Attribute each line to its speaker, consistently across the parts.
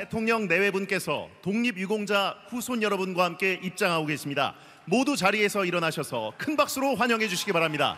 Speaker 1: 대통령 내외분께서 독립유공자 후손 여러분과 함께 입장하고 계십니다. 모두 자리에서 일어나셔서 큰 박수로 환영해 주시기 바랍니다.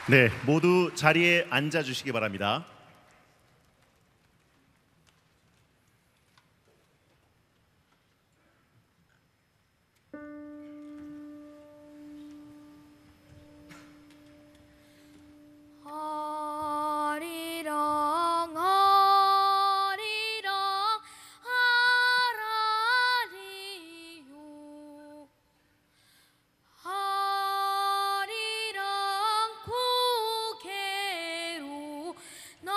Speaker 1: 네, 모두 자리에 앉아 주시기 바랍니다.
Speaker 2: 너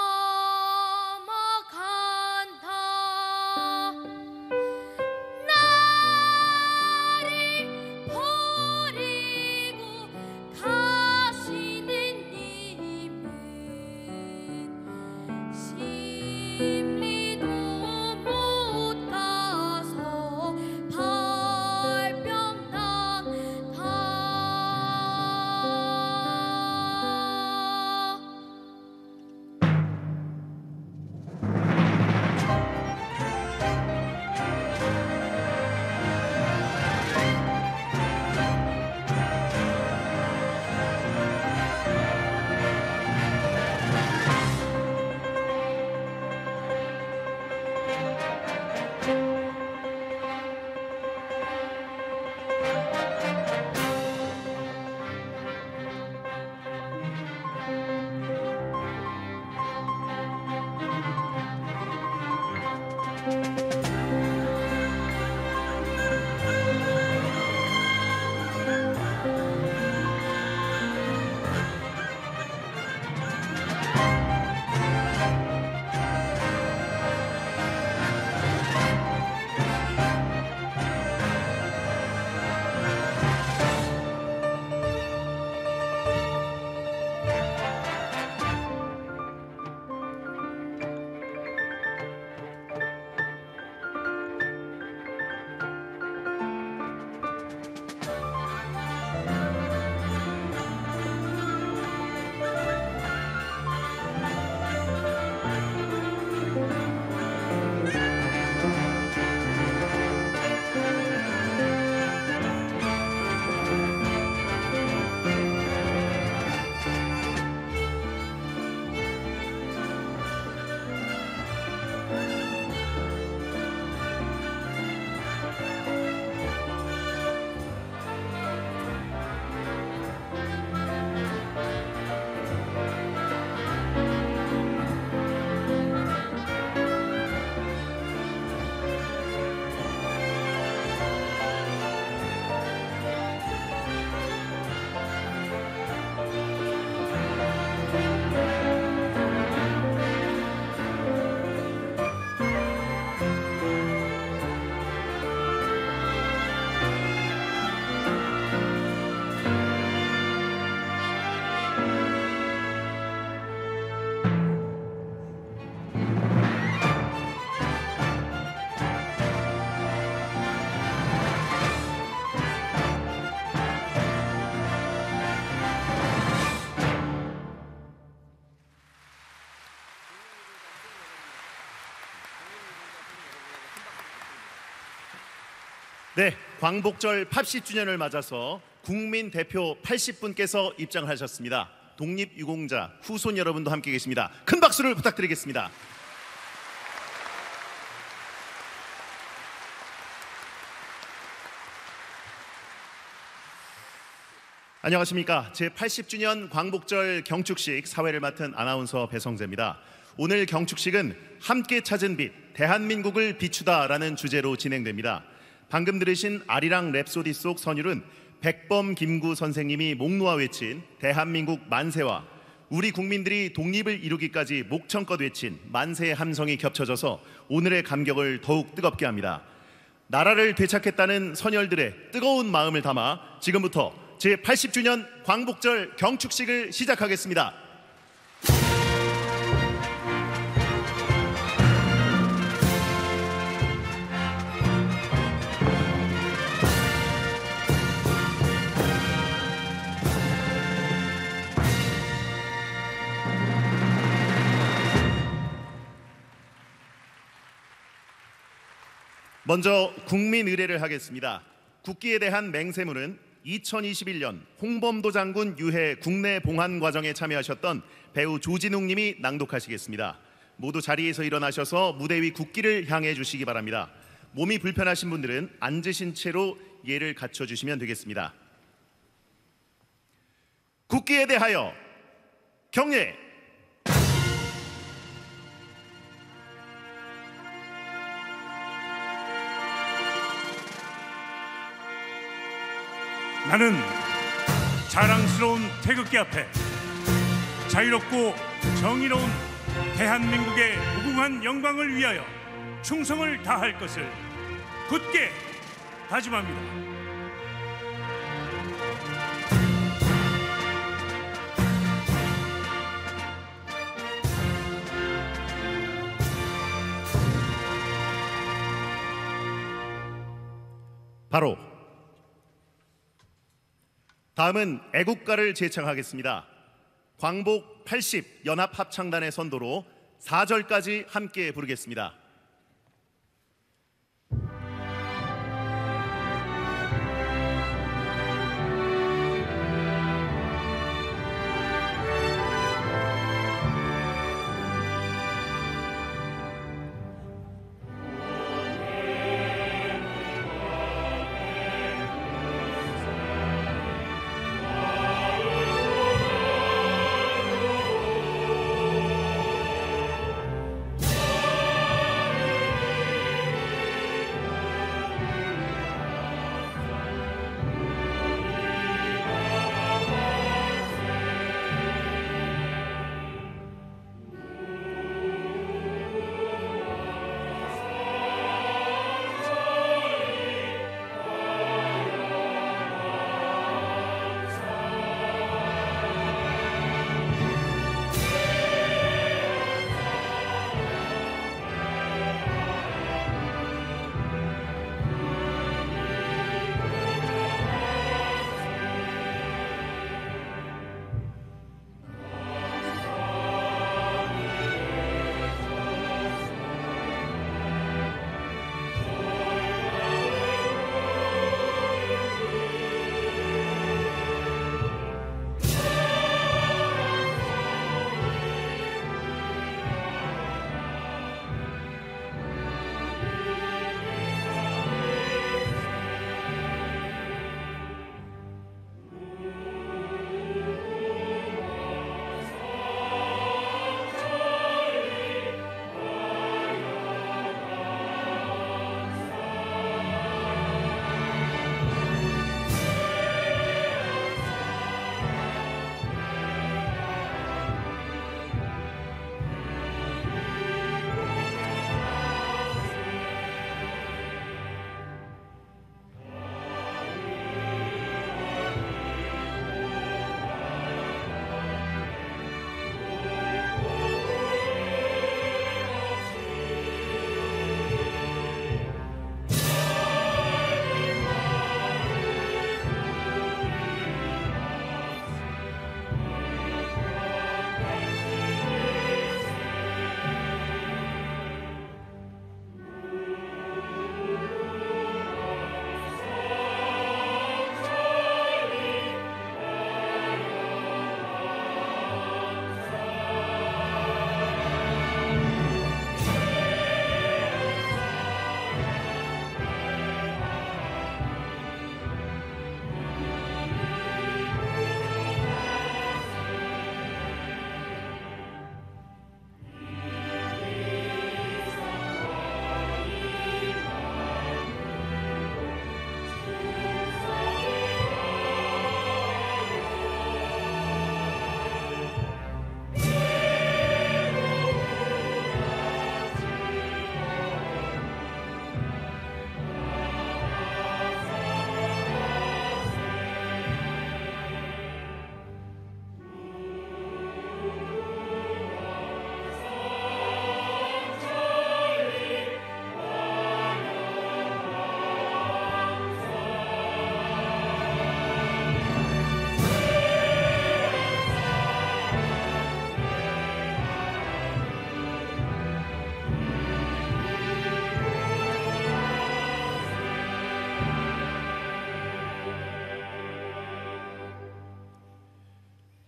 Speaker 1: 네, 광복절 80주년을 맞아서 국민 대표 80분께서 입장을 하셨습니다. 독립유공자 후손 여러분도 함께 계십니다. 큰 박수를 부탁드리겠습니다. 안녕하십니까. 제80주년 광복절 경축식 사회를 맡은 아나운서 배성재입니다. 오늘 경축식은 함께 찾은 빛, 대한민국을 비추다라는 주제로 진행됩니다. 방금 들으신 아리랑 랩소디 속 선율은 백범 김구 선생님이 목 놓아 외친 대한민국 만세와 우리 국민들이 독립을 이루기까지 목청껏 외친 만세의 함성이 겹쳐져서 오늘의 감격을 더욱 뜨겁게 합니다. 나라를 되찾겠다는 선열들의 뜨거운 마음을 담아 지금부터 제80주년 광복절 경축식을 시작하겠습니다. 먼저 국민 의례를 하겠습니다. 국기에 대한 맹세문은 2021년 홍범도 장군 유해 국내 봉환 과정에 참여하셨던 배우 조진웅 님이 낭독하시겠습니다. 모두 자리에서 일어나셔서 무대 위 국기를 향해 주시기 바랍니다. 몸이 불편하신 분들은 앉으신 채로 예를 갖춰주시면 되겠습니다. 국기에 대하여 경례!
Speaker 2: 나는 자랑스러운 태극기 앞에 자유롭고 정의로운 대한민국의 무궁한 영광을 위하여 충성을 다할 것을 굳게 다짐합니다.
Speaker 1: 바로 다음은 애국가를 제창하겠습니다. 광복 80 연합합창단의 선도로 4절까지 함께 부르겠습니다.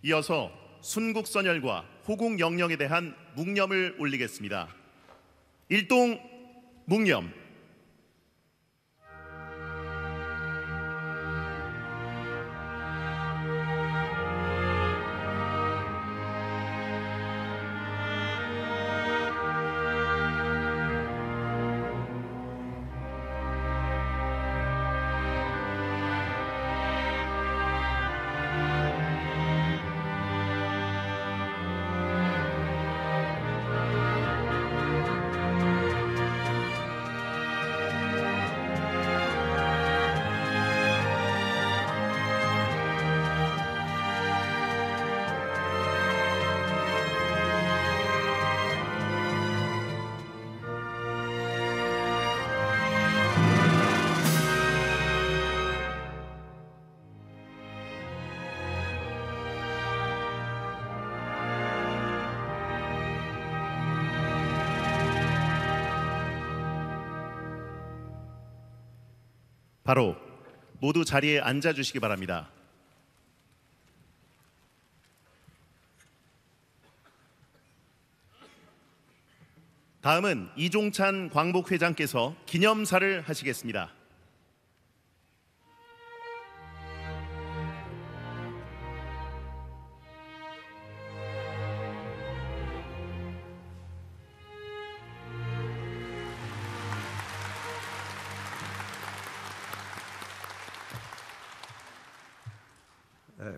Speaker 1: 이어서 순국선열과 호국영령에 대한 묵념을 올리겠습니다. 일동 묵념. 바로 모두 자리에 앉아주시기 바랍니다. 다음은 이종찬 광복회장께서 기념사를 하시겠습니다.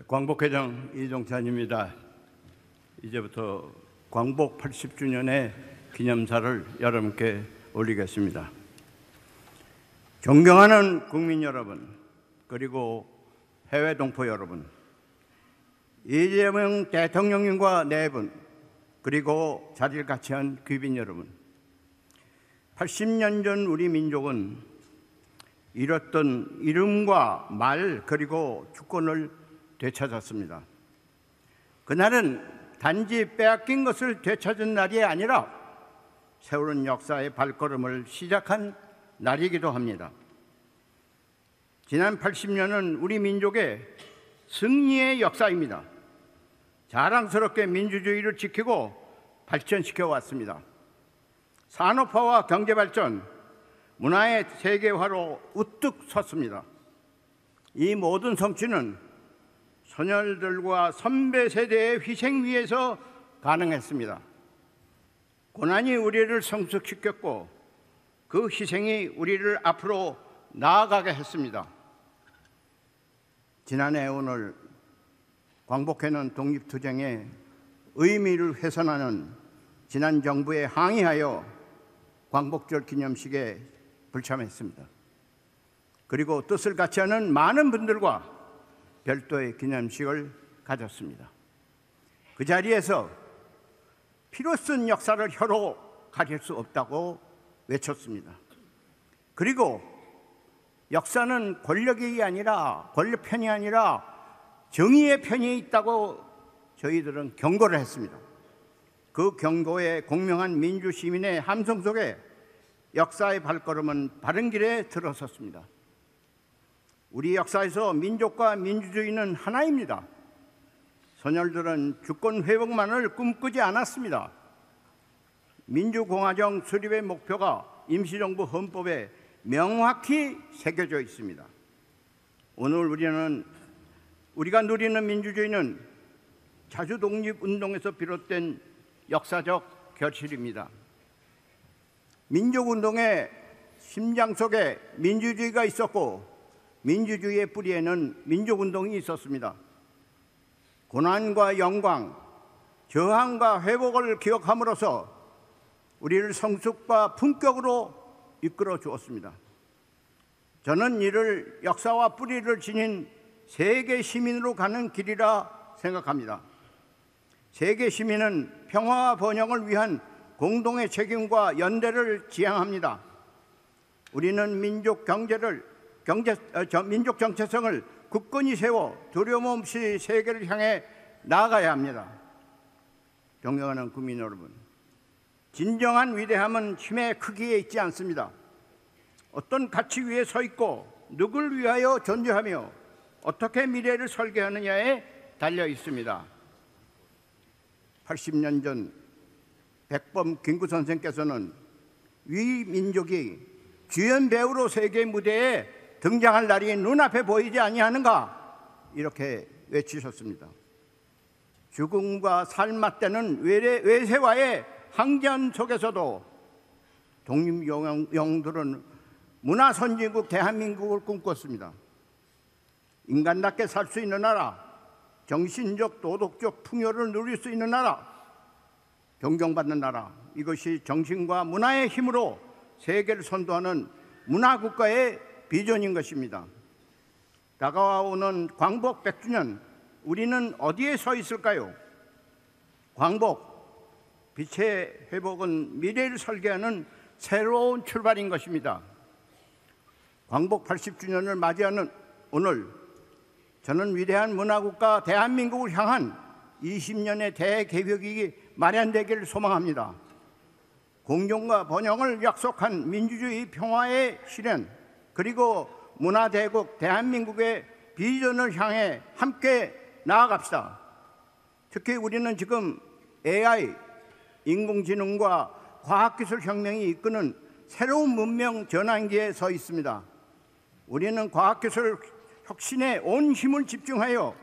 Speaker 3: 광복회장 이종찬입니다. 이제부터 광복 80주년의 기념사를 여러분께 올리겠습니다. 존경하는 국민 여러분, 그리고 해외 동포 여러분, 이재명 대통령님과 네 분, 그리고 자리를 같이 한 귀빈 여러분, 80년 전 우리 민족은 잃었던 이름과 말 그리고 주권을 되찾았습니다. 그날은 단지 빼앗긴 것을 되찾은 날이 아니라 새로운 역사의 발걸음을 시작한 날이기도 합니다. 지난 80년은 우리 민족의 승리의 역사입니다. 자랑스럽게 민주주의를 지키고 발전시켜 왔습니다. 산업화와 경제발전, 문화의 세계화로 우뚝 섰습니다. 이 모든 성취는 선열들과 선배 세대의 희생 위에서 가능했습니다. 고난이 우리를 성숙시켰고 그 희생이 우리를 앞으로 나아가게 했습니다. 지난해 오늘 광복회는 독립투쟁의 의미를 훼손하는 지난 정부에 항의하여 광복절 기념식에 불참했습니다. 그리고 뜻을 같이 하는 많은 분들과 별도의 기념식을 가졌습니다. 그 자리에서 피로 쓴 역사를 혀로 가릴 수 없다고 외쳤습니다. 그리고 역사는 권력이 아니라 권력 편이 아니라 정의의 편이 있다고 저희들은 경고를 했습니다. 그 경고에 공명한 민주시민의 함성 속에 역사의 발걸음은 바른 길에 들어섰습니다. 우리 역사에서 민족과 민주주의는 하나입니다. 선열들은 주권 회복만을 꿈꾸지 않았습니다. 민주공화정 수립의 목표가 임시정부 헌법에 명확히 새겨져 있습니다. 오늘 우리가 누리는 민주주의는 자주독립운동에서 비롯된 역사적 결실입니다. 민족운동의 심장 속에 민주주의가 있었고 민주주의의 뿌리에는 민족운동이 있었습니다. 고난과 영광, 저항과 회복을 기억함으로써 우리를 성숙과 품격으로 이끌어 주었습니다. 저는 이를 역사와 뿌리를 지닌 세계 시민으로 가는 길이라 생각합니다. 세계 시민은 평화와 번영을 위한 공동의 책임과 연대를 지향합니다. 우리는 민족 정체성을 굳건히 세워 두려움 없이 세계를 향해 나아가야 합니다. 존경하는 국민 여러분, 진정한 위대함은 힘의 크기에 있지 않습니다. 어떤 가치 위에 서 있고 누굴 위하여 존재하며 어떻게 미래를 설계하느냐에 달려 있습니다. 80년 전 백범 김구 선생께서는 위 민족이 주연 배우로 세계 무대에 등장할 날이 눈앞에 보이지 아니하는가 이렇게 외치셨습니다. 죽음과 삶 맞대는 외세와의 항전 속에서도 독립영웅들은 문화 선진국 대한민국을 꿈꿨습니다. 인간답게 살 수 있는 나라, 정신적 도덕적 풍요를 누릴 수 있는 나라, 존경받는 나라, 이것이 정신과 문화의 힘으로 세계를 선도하는 문화국가의 비전인 것입니다. 다가오는 광복 100주년, 우리는 어디에 서 있을까요? 광복, 빛의 회복은 미래를 설계하는 새로운 출발인 것입니다. 광복 80주년을 맞이하는 오늘, 저는 위대한 문화국가 대한민국을 향한 20년의 대개혁이 마련되기를 소망합니다. 공존과 번영을 약속한 민주주의 평화의 실현, 그리고 문화대국 대한민국의 비전을 향해 함께 나아갑시다. 특히 우리는 지금 AI, 인공지능과 과학기술 혁명이 이끄는 새로운 문명 전환기에 서 있습니다. 우리는 과학기술 혁신에 온 힘을 집중하여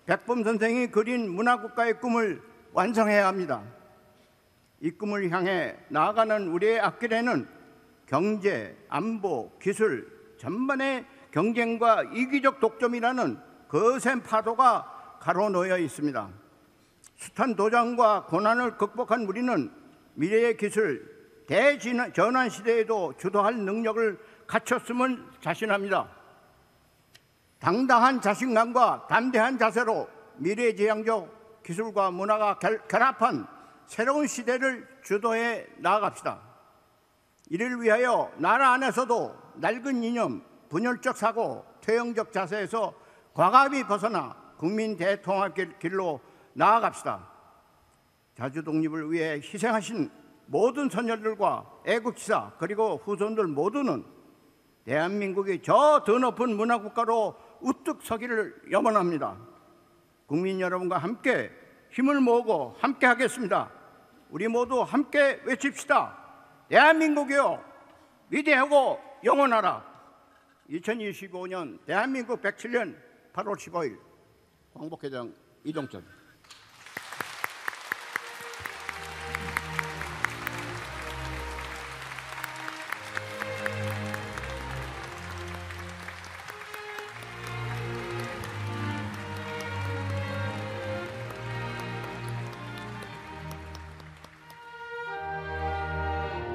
Speaker 3: 백범 선생이 그린 문화국가의 꿈을 완성해야 합니다. 이 꿈을 향해 나아가는 우리의 앞길에는 경제, 안보, 기술 전반의 경쟁과 이기적 독점이라는 거센 파도가 가로놓여 있습니다. 숱한 도전과 고난을 극복한 우리는 미래의 기술 대전환 시대에도 주도할 능력을 갖췄음을 자신합니다. 당당한 자신감과 담대한 자세로 미래지향적 기술과 문화가 결합한 새로운 시대를 주도해 나아갑시다. 이를 위하여 나라 안에서도 낡은 이념, 분열적 사고, 퇴행적 자세에서 과감히 벗어나 국민 대통합 길로 나아갑시다. 자주 독립을 위해 희생하신 모든 선열들과 애국지사 그리고 후손들 모두는 대한민국이 저 더 높은 문화국가로 우뚝 서기를 염원합니다. 국민 여러분과 함께 힘을 모으고 함께 하겠습니다. 우리 모두 함께 외칩시다. 대한민국이여 위대하고 영원하라. 2025년 대한민국 107년 8월 15일 광복회장 이동철.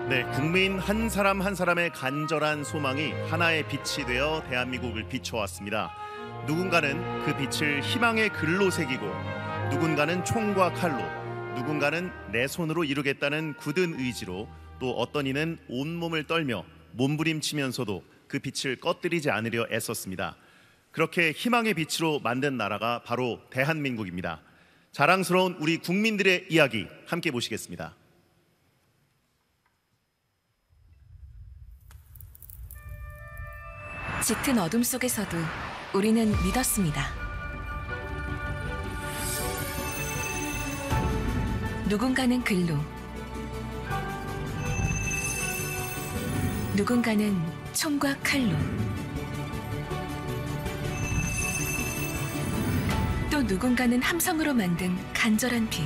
Speaker 1: 네, 국민 한 사람 한 사람의 간절한 소망이 하나의 빛이 되어 대한민국을 비춰왔습니다. 누군가는 그 빛을 희망의 글로 새기고, 누군가는 총과 칼로, 누군가는 내 손으로 이루겠다는 굳은 의지로, 또 어떤 이는 온몸을 떨며 몸부림치면서도 그 빛을 꺼뜨리지 않으려 애썼습니다. 그렇게 희망의 빛으로 만든 나라가 바로 대한민국입니다. 자랑스러운 우리 국민들의 이야기 함께 보시겠습니다.
Speaker 4: 짙은 어둠 속에서도 우리는 믿었습니다. 누군가는 글로, 누군가는 총과 칼로, 또 누군가는 함성으로 만든 간절한 빛.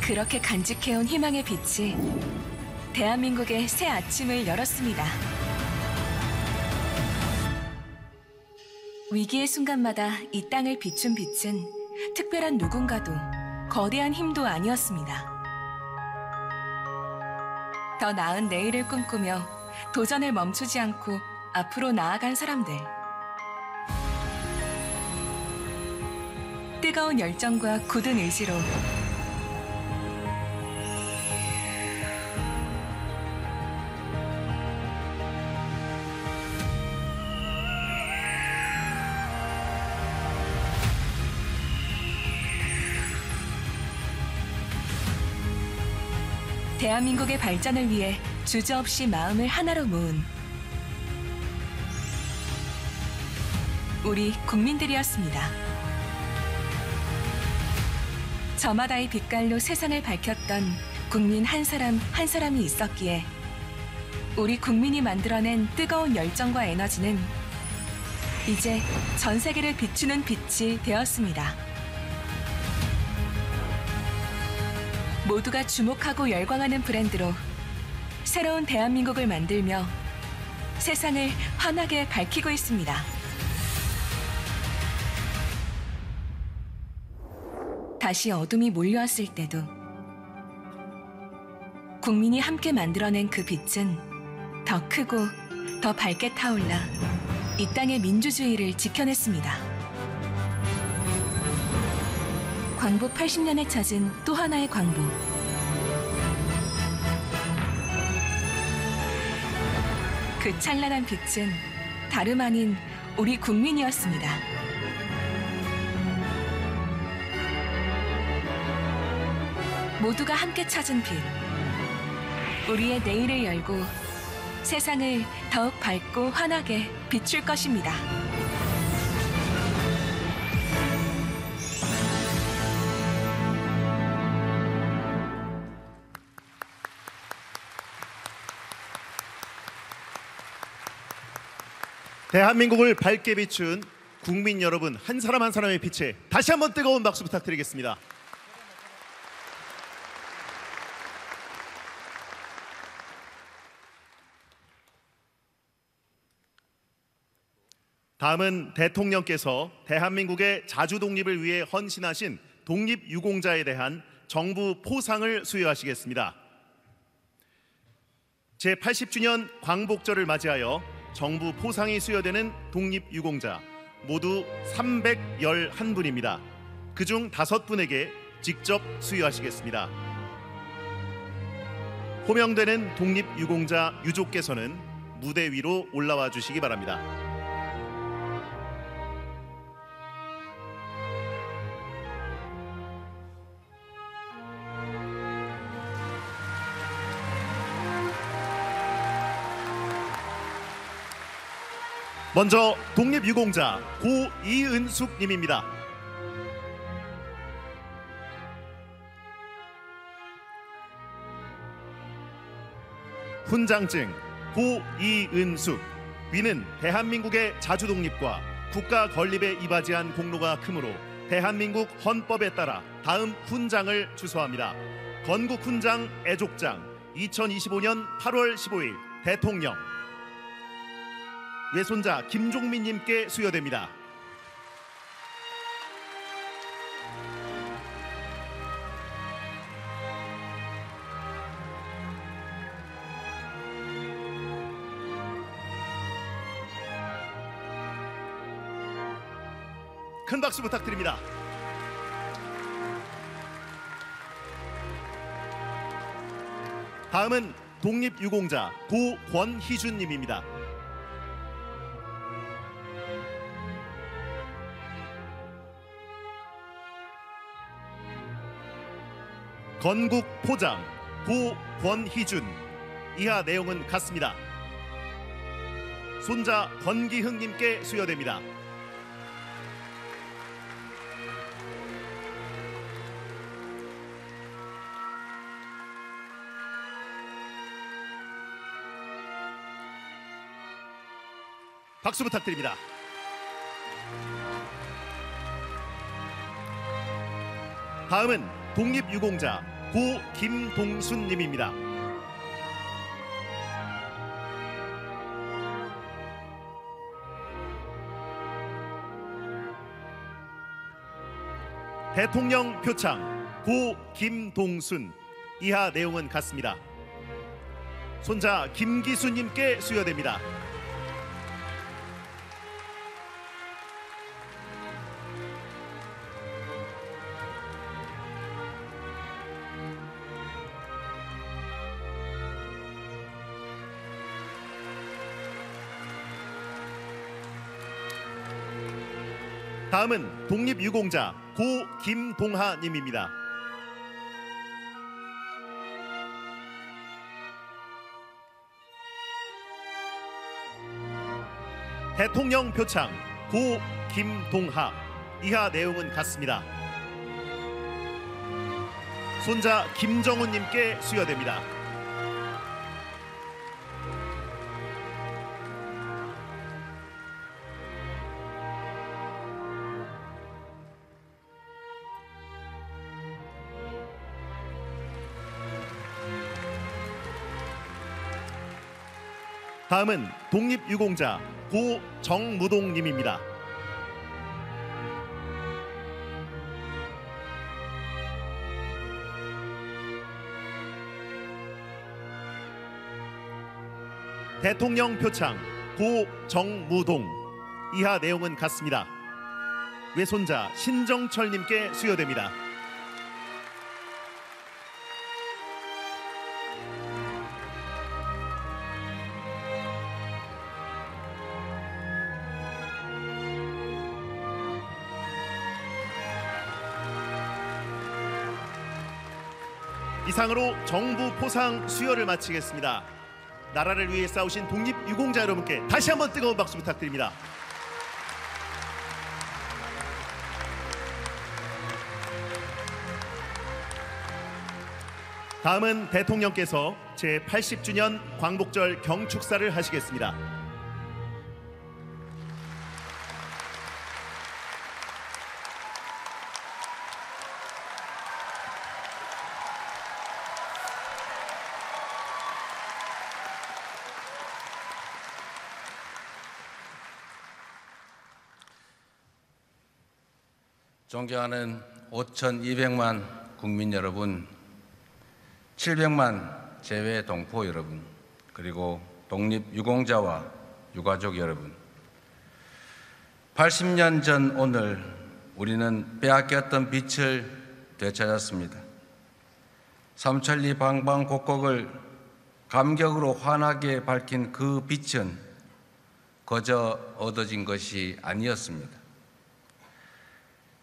Speaker 4: 그렇게 간직해온 희망의 빛이 대한민국의 새 아침을 열었습니다. 위기의 순간마다 이 땅을 비춘 빛은 특별한 누군가도 거대한 힘도 아니었습니다. 더 나은 내일을 꿈꾸며 도전을 멈추지 않고 앞으로 나아간 사람들. 뜨거운 열정과 굳은 의지로 대한민국의 발전을 위해 주저없이 마음을 하나로 모은 우리 국민들이었습니다. 저마다의 빛깔로 세상을 밝혔던 국민 한 사람 한 사람이 있었기에 우리 국민이 만들어낸 뜨거운 열정과 에너지는 이제 전 세계를 비추는 빛이 되었습니다. 모두가 주목하고 열광하는 브랜드로 새로운 대한민국을 만들며 세상을 환하게 밝히고 있습니다. 다시 어둠이 몰려왔을 때도 국민이 함께 만들어낸 그 빛은 더 크고 더 밝게 타올라 이 땅의 민주주의를 지켜냈습니다. 광복 80년에 찾은 또 하나의 광복. 그 찬란한 빛은 다름 아닌 우리 국민이었습니다. 모두가 함께 찾은 빛. 우리의 내일을 열고 세상을 더욱 밝고 환하게 비출 것입니다.
Speaker 1: 대한민국을 밝게 비춘 국민 여러분, 한 사람 한 사람의 빛에 다시 한번 뜨거운 박수 부탁드리겠습니다. 다음은 대통령께서 대한민국의 자주 독립을 위해 헌신하신 독립유공자에 대한 정부 포상을 수여하시겠습니다. 제80주년 광복절을 맞이하여 정부 포상이 수여되는 독립유공자 모두 311분입니다. 그중 5분에게 직접 수여하시겠습니다. 호명되는 독립유공자 유족께서는 무대 위로 올라와 주시기 바랍니다. 먼저 독립유공자 고이은숙님입니다. 훈장증 고이은숙. 위는 대한민국의 자주독립과 국가 건립에 이바지한 공로가 크므로 대한민국 헌법에 따라 다음 훈장을 주소합니다. 건국훈장 애족장 2025년 8월 15일 대통령. 외손자 김종민님께 수여됩니다. 큰 박수 부탁드립니다. 다음은 독립유공자 고권희준님입니다. 건국포장 고권희준. 이하 내용은 같습니다. 손자 권기흥님께 수여됩니다. 박수 부탁드립니다. 다음은 독립유공자 고김동순님입니다. 대통령 표창 고김동순. 이하 내용은 같습니다. 손자 김기수님께 수여됩니다. 다음은 독립유공자 고김동하님입니다. 대통령 표창 고김동하. 이하 내용은 같습니다. 손자 김정훈님께 수여됩니다. 다음은 독립유공자 고정무동님입니다. 대통령 표창 고정무동. 이하 내용은 같습니다. 외손자 신정철님께 수여됩니다. 이상으로 정부 포상 수여를 마치겠습니다. 나라를 위해 싸우신 독립유공자 여러분께 다시 한번 뜨거운 박수 부탁드립니다. 다음은 대통령께서 제80주년 광복절 경축사를 하시겠습니다.
Speaker 5: 존경하는 5,200만 국민 여러분, 700만 재외 동포 여러분, 그리고 독립유공자와 유가족 여러분, 80년 전 오늘 우리는 빼앗겼던 빛을 되찾았습니다. 삼천리 방방곡곡을 감격으로 환하게 밝힌 그 빛은 거저 얻어진 것이 아니었습니다.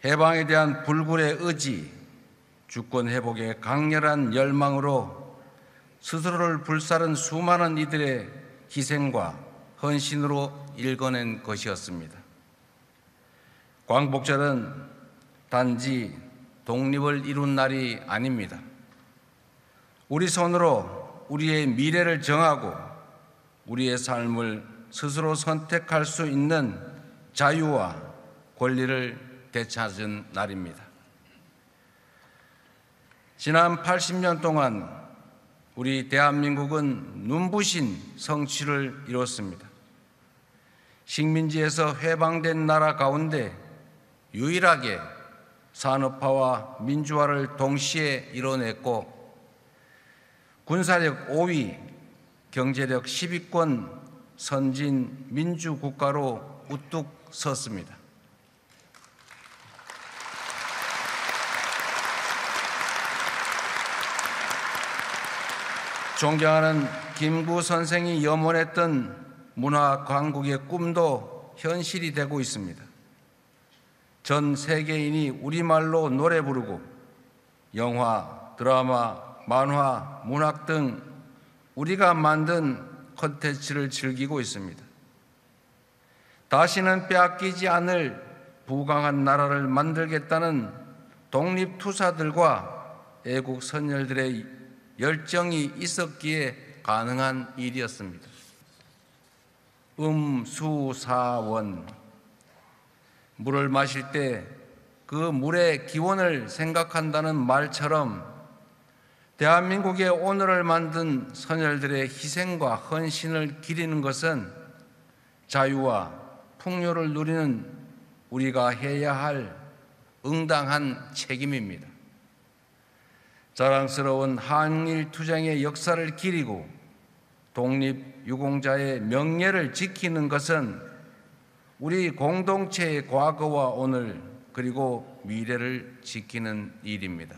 Speaker 5: 해방에 대한 불굴의 의지, 주권 회복의 강렬한 열망으로 스스로를 불사른 수많은 이들의 희생과 헌신으로 일궈낸 것이었습니다. 광복절은 단지 독립을 이룬 날이 아닙니다. 우리 손으로 우리의 미래를 정하고 우리의 삶을 스스로 선택할 수 있는 자유와 권리를 되찾은 날입니다. 지난 80년 동안 우리 대한민국은 눈부신 성취를 이뤘습니다. 식민지에서 해방된 나라 가운데 유일하게 산업화와 민주화를 동시에 이뤄냈고 군사력 5위, 경제력 10위권 선진 민주국가로 우뚝 섰습니다. 존경하는 김구 선생이 염원했던 문화 강국의 꿈도 현실이 되고 있습니다. 전 세계인이 우리말로 노래 부르고 영화, 드라마, 만화, 문학 등 우리가 만든 콘텐츠를 즐기고 있습니다. 다시는 빼앗기지 않을 부강한 나라를 만들겠다는 독립투사들과 애국 선열들의 열정이 있었기에 가능한 일이었습니다. 수사원. 물을 마실 때 그 물의 기원을 생각한다는 말처럼 대한민국의 오늘을 만든 선열들의 희생과 헌신을 기리는 것은 자유와 풍요를 누리는 우리가 해야 할 응당한 책임입니다. 자랑스러운 한일투쟁의 역사를 기리고 독립유공자의 명예를 지키는 것은 우리 공동체의 과거와 오늘 그리고 미래를 지키는 일입니다.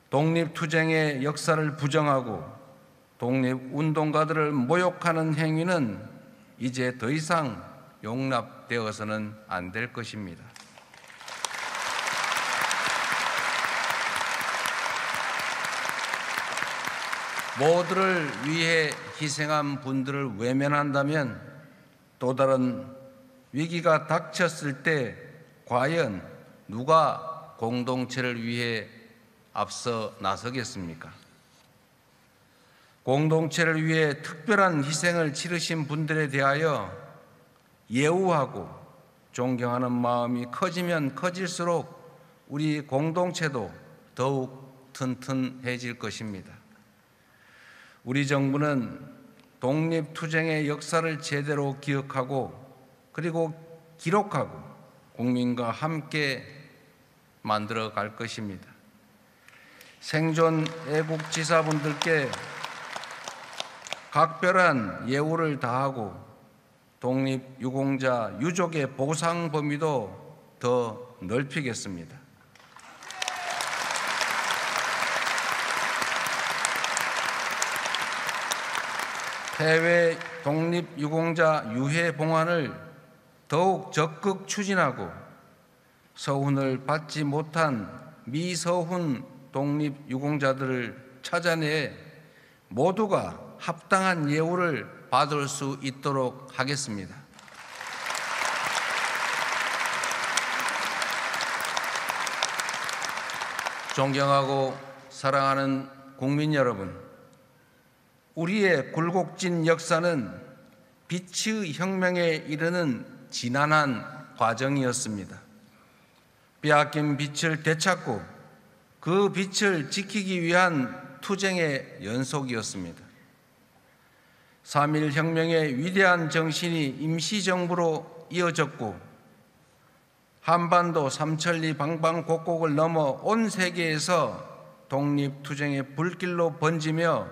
Speaker 5: 독립투쟁의 역사를 부정하고 독립운동가들을 모욕하는 행위는 이제 더 이상 용납되어서는 안 될 것입니다. 모두를 위해 희생한 분들을 외면한다면 또 다른 위기가 닥쳤을 때 과연 누가 공동체를 위해 앞서 나서겠습니까? 공동체를 위해 특별한 희생을 치르신 분들에 대하여 예우하고 존경하는 마음이 커지면 커질수록 우리 공동체도 더욱 튼튼해질 것입니다. 우리 정부는 독립투쟁의 역사를 제대로 기억하고 그리고 기록하고 국민과 함께 만들어 갈 것입니다. 생존 애국지사분들께 각별한 예우를 다하고 독립유공자 유족의 보상 범위도 더 넓히겠습니다. 해외 독립유공자 유해 봉환을 더욱 적극 추진하고 서훈을 받지 못한 미서훈 독립유공자들을 찾아내 모두가 합당한 예우를 받을 수 있도록 하겠습니다. 존경하고 사랑하는 국민 여러분, 우리의 굴곡진 역사는 빛의 혁명에 이르는 지난한 과정이었습니다. 빼앗긴 빛을 되찾고 그 빛을 지키기 위한 투쟁의 연속이었습니다. 3.1 혁명의 위대한 정신이 임시정부로 이어졌고 한반도 삼천리 방방곡곡을 넘어 온 세계에서 독립투쟁의 불길로 번지며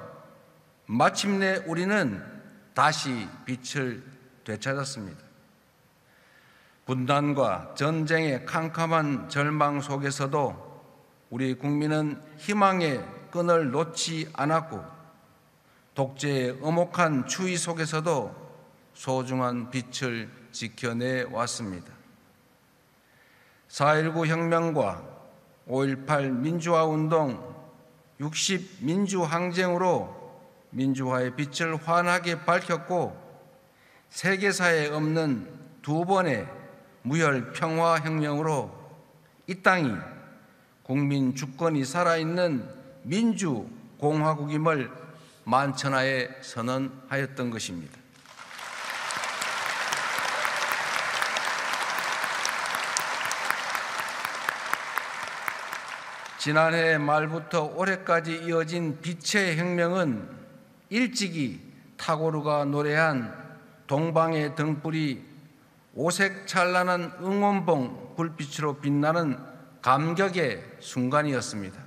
Speaker 5: 마침내 우리는 다시 빛을 되찾았습니다. 분단과 전쟁의 캄캄한 절망 속에서도 우리 국민은 희망의 끈을 놓지 않았고 독재의 엄혹한 추위 속에서도 소중한 빛을 지켜내 왔습니다. 4.19 혁명과 5.18 민주화운동, 60 민주항쟁으로 민주화의 빛을 환하게 밝혔고 세계사에 없는 두 번의 무혈 평화혁명으로 이 땅이 국민 주권이 살아있는 민주공화국임을 만천하에 선언하였던 것입니다. 지난해 말부터 올해까지 이어진 빛의 혁명은 일찍이 타고르가 노래한 동방의 등불이 오색 찬란한 응원봉 불빛으로 빛나는 감격의 순간이었습니다.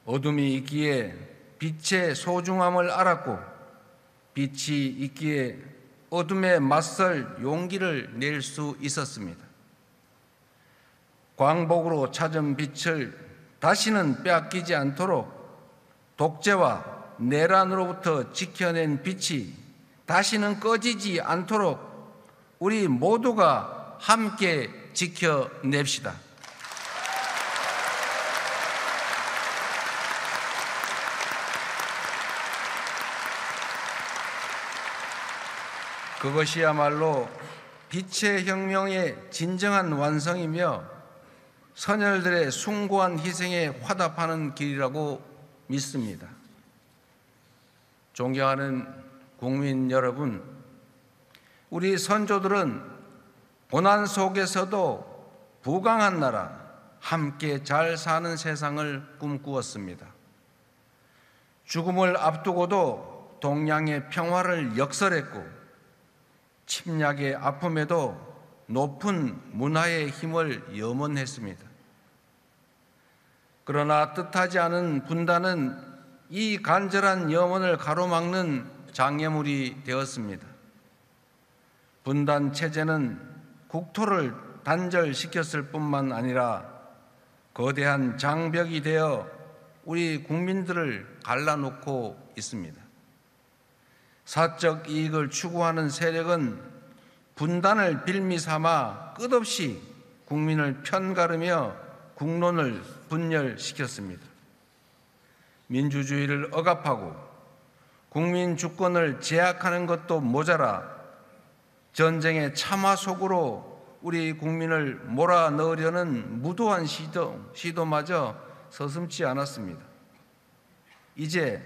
Speaker 5: 어둠이 있기에 빛의 소중함을 알았고 빛이 있기에 어둠에 맞설 용기를 낼 수 있었습니다. 광복으로 찾은 빛을 다시는 빼앗기지 않도록 독재와 내란으로부터 지켜낸 빛이 다시는 꺼지지 않도록 우리 모두가 함께 지켜냅시다. 그것이야말로 빛의 혁명의 진정한 완성이며 선열들의 숭고한 희생에 화답하는 길이라고 믿습니다. 존경하는 국민 여러분, 우리 선조들은 고난 속에서도 부강한 나라, 함께 잘 사는 세상을 꿈꾸었습니다. 죽음을 앞두고도 동양의 평화를 역설했고 침략의 아픔에도 높은 문화의 힘을 염원했습니다. 그러나 뜻하지 않은 분단은 이 간절한 염원을 가로막는 장애물이 되었습니다. 분단 체제는 국토를 단절시켰을 뿐만 아니라 거대한 장벽이 되어 우리 국민들을 갈라놓고 있습니다. 사적 이익을 추구하는 세력은 분단을 빌미 삼아 끝없이 국민을 편가르며 국론을 분열시켰습니다. 민주주의를 억압하고 국민 주권을 제약하는 것도 모자라 전쟁의 참화 속으로 우리 국민을 몰아넣으려는 무도한 시도마저 서슴지 않았습니다. 이제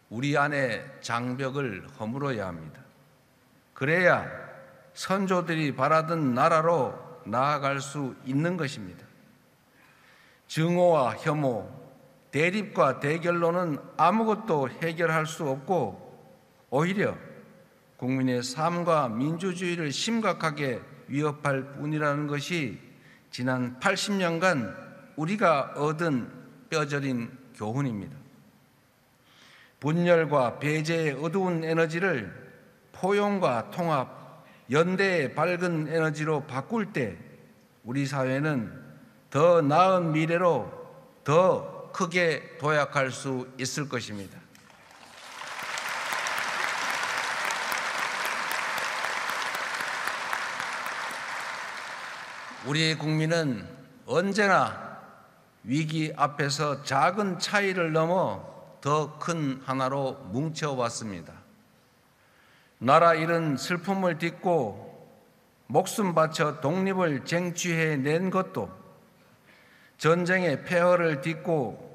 Speaker 5: 우리 안에 장벽을 허물어야 합니다. 그래야 선조들이 바라던 나라로 나아갈 수 있는 것입니다. 증오와 혐오, 대립과 대결로는 아무것도 해결할 수 없고 오히려 국민의 삶과 민주주의를 심각하게 위협할 뿐이라는 것이 지난 80년간 우리가 얻은 뼈저린 교훈입니다. 분열과 배제의 어두운 에너지를 포용과 통합, 연대의 밝은 에너지로 바꿀 때 우리 사회는 더 나은 미래로 더 크게 도약할 수 있을 것입니다. 우리 국민은 언제나 위기 앞에서 작은 차이를 넘어 더 큰 하나로 뭉쳐왔습니다. 나라 잃은 슬픔을 딛고 목숨 바쳐 독립을 쟁취해낸 것도, 전쟁의 폐허를 딛고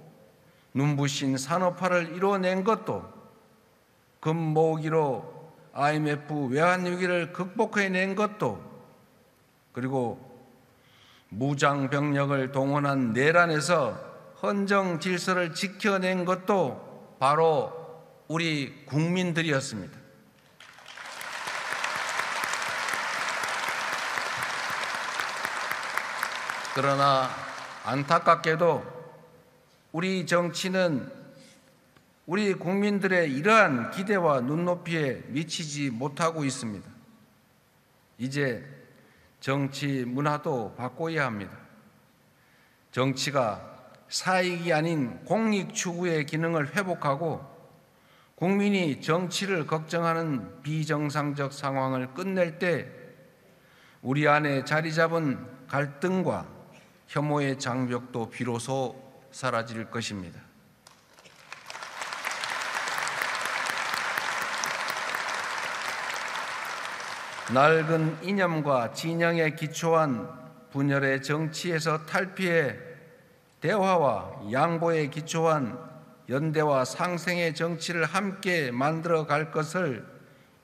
Speaker 5: 눈부신 산업화를 이뤄낸 것도, 금모으기로 IMF 외환위기를 극복해낸 것도, 그리고 무장병력을 동원한 내란에서 헌정 질서를 지켜낸 것도 바로 우리 국민들이었습니다. 그러나 안타깝게도 우리 정치는 우리 국민들의 이러한 기대와 눈높이에 미치지 못하고 있습니다. 이제 정치 문화도 바꿔야 합니다. 정치가 사익이 아닌 공익 추구의 기능을 회복하고 국민이 정치를 걱정하는 비정상적 상황을 끝낼 때 우리 안에 자리 잡은 갈등과 혐오의 장벽도 비로소 사라질 것입니다. 낡은 이념과 진영에 기초한 분열의 정치에서 탈피해 대화와 양보에 기초한 연대와 상생의 정치를 함께 만들어 갈 것을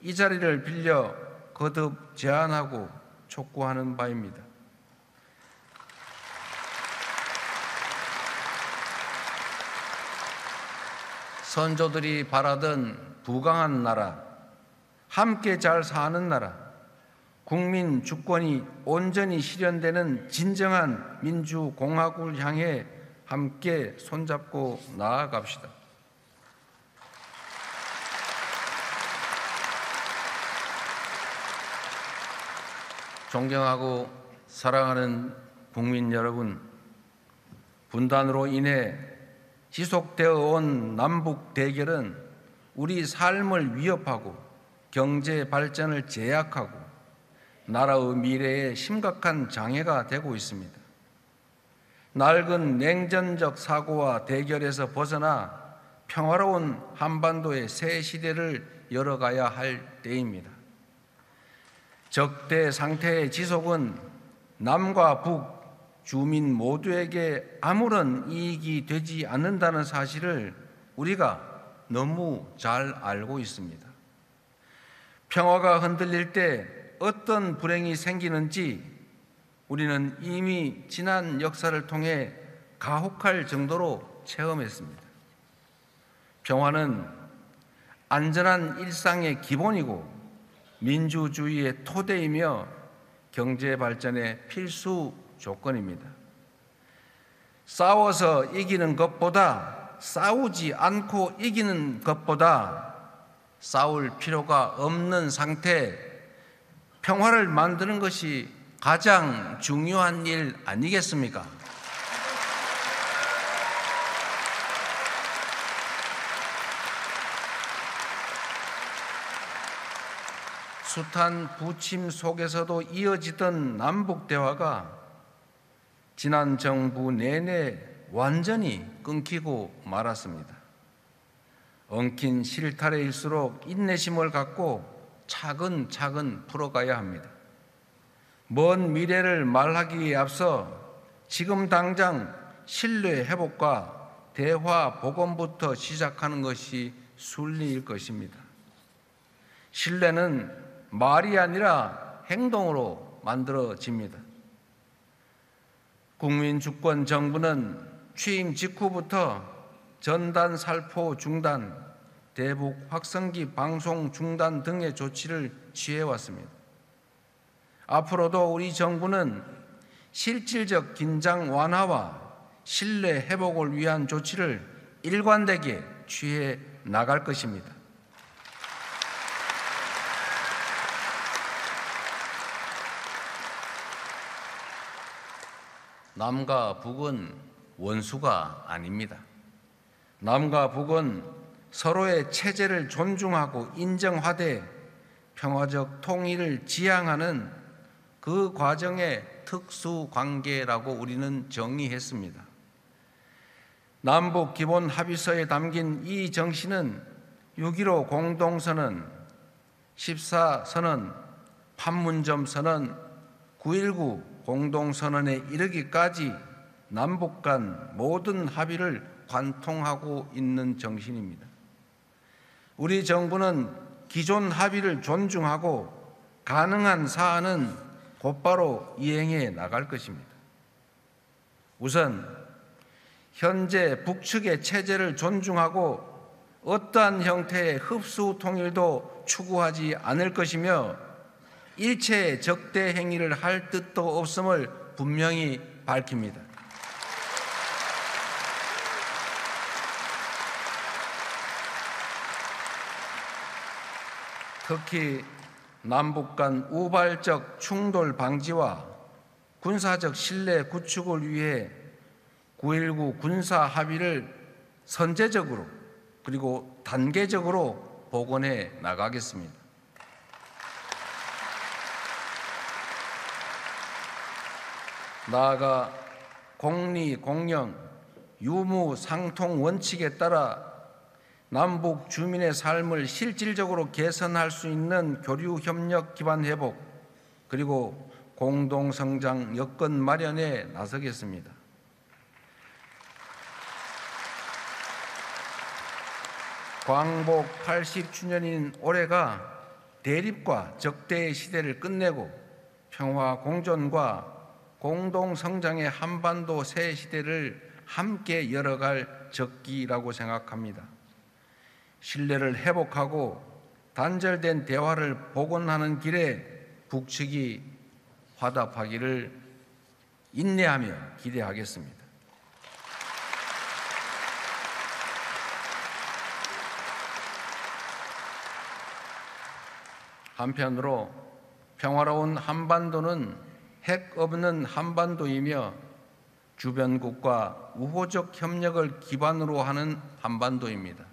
Speaker 5: 이 자리를 빌려 거듭 제안하고 촉구하는 바입니다. 선조들이 바라던 부강한 나라, 함께 잘 사는 나라, 국민 주권이 온전히 실현되는 진정한 민주공화국을 향해 함께 손잡고 나아갑시다. 존경하고 사랑하는 국민 여러분, 분단으로 인해 지속되어 온 남북 대결은 우리 삶을 위협하고 경제 발전을 제약하고 나라의 미래에 심각한 장애가 되고 있습니다. 낡은 냉전적 사고와 대결에서 벗어나 평화로운 한반도의 새 시대를 열어가야 할 때입니다. 적대 상태의 지속은 남과 북, 주민 모두에게 아무런 이익이 되지 않는다는 사실을 우리가 너무 잘 알고 있습니다. 평화가 흔들릴 때 어떤 불행이 생기는지 우리는 이미 지난 역사를 통해 가혹할 정도로 체험했습니다. 평화는 안전한 일상의 기본이고 민주주의의 토대이며 경제 발전의 필수 조건입니다. 싸워서 이기는 것보다, 싸우지 않고 이기는 것보다 싸울 필요가 없는 상태, 평화를 만드는 것이 가장 중요한 일 아니겠습니까? 숱한 부침 속에서도 이어지던 남북 대화가 지난 정부 내내 완전히 끊기고 말았습니다. 엉킨 실타래일수록 인내심을 갖고 차근차근 풀어가야 합니다. 먼 미래를 말하기에 앞서 지금 당장 신뢰 회복과 대화 복원부터 시작하는 것이 순리일 것입니다. 신뢰는 말이 아니라 행동으로 만들어집니다. 국민주권 정부는 취임 직후부터 전단 살포 중단, 대북 확성기 방송 중단 등의 조치를 취해왔습니다. 앞으로도 우리 정부는 실질적 긴장 완화와 신뢰 회복을 위한 조치를 일관되게 취해 나갈 것입니다. 남과 북은 원수가 아닙니다. 남과 북은 서로의 체제를 존중하고 인정하되 평화적 통일을 지향하는 그 과정의 특수관계라고 우리는 정의했습니다. 남북 기본 합의서에 담긴 이 정신은 6.15 공동선언, 14선언, 판문점 선언, 9.19 공동선언에 이르기까지 남북 간 모든 합의를 관통하고 있는 정신입니다. 우리 정부는 기존 합의를 존중하고 가능한 사안은 곧바로 이행해 나갈 것입니다. 우선 현재 북측의 체제를 존중하고 어떠한 형태의 흡수 통일도 추구하지 않을 것이며 일체의 적대 행위를 할 뜻도 없음을 분명히 밝힙니다. 특히 남북 간 우발적 충돌 방지와 군사적 신뢰 구축을 위해 9.19 군사 합의를 선제적으로 그리고 단계적으로 복원해 나가겠습니다. 나아가 공리, 공영, 유무, 상통 원칙에 따라 남북 주민의 삶을 실질적으로 개선할 수 있는 교류 협력 기반 회복 그리고 공동 성장 여건 마련에 나서겠습니다. 광복 80주년인 올해가 대립과 적대의 시대를 끝내고 평화 공존과 공동 성장의 한반도 새 시대를 함께 열어갈 적기라고 생각합니다. 신뢰를 회복하고 단절된 대화를 복원하는 길에 북측이 화답하기를 인내하며 기대하겠습니다. 한편으로 평화로운 한반도는 핵 없는 한반도이며 주변국과 우호적 협력을 기반으로 하는 한반도입니다.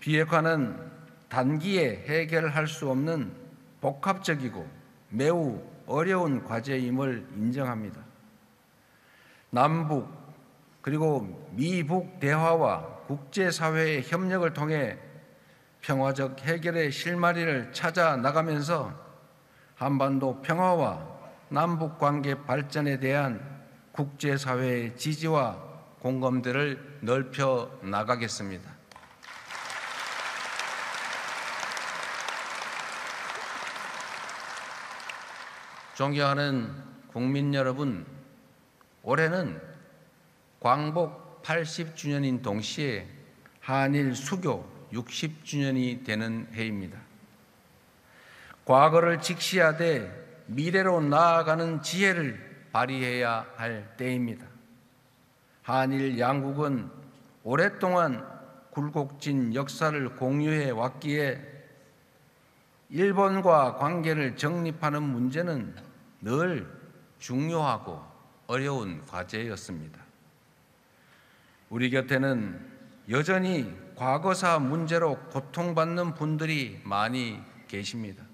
Speaker 5: 비핵화는 단기에 해결할 수 없는 복합적이고 매우 어려운 과제임을 인정합니다. 남북 그리고 미북 대화와 국제사회의 협력을 통해 평화적 해결의 실마리를 찾아 나가면서 한반도 평화와 남북 관계 발전에 대한 국제사회의 지지와 공감대를 넓혀 나가겠습니다. 존경하는 국민 여러분, 올해는 광복 80주년인 동시에 한일 수교 60주년이 되는 해입니다. 과거를 직시하되 미래로 나아가는 지혜를 발휘해야 할 때입니다. 한일 양국은 오랫동안 굴곡진 역사를 공유해 왔기에 일본과 관계를 정립하는 문제는 늘 중요하고 어려운 과제였습니다. 우리 곁에는 여전히 과거사 문제로 고통받는 분들이 많이 계십니다.